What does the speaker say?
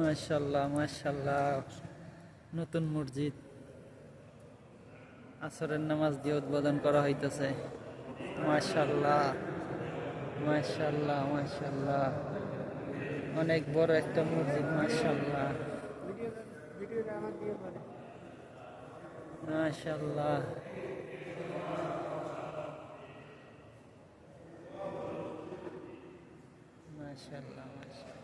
মাশাআল্লাহ মাশাআল্লাহ, নতুন মসজিদ আসরের নামাজ দিয়ে উদ্বোধন করা হইতেছে। মাশাআল্লাহ মাশাআল্লাহ মাশাআল্লাহ, অনেক বড় একটা মসজিদ। মাশাআল্লাহ মাশাআল্লাহ মাশাআল্লাহ মাশাআল্লাহ।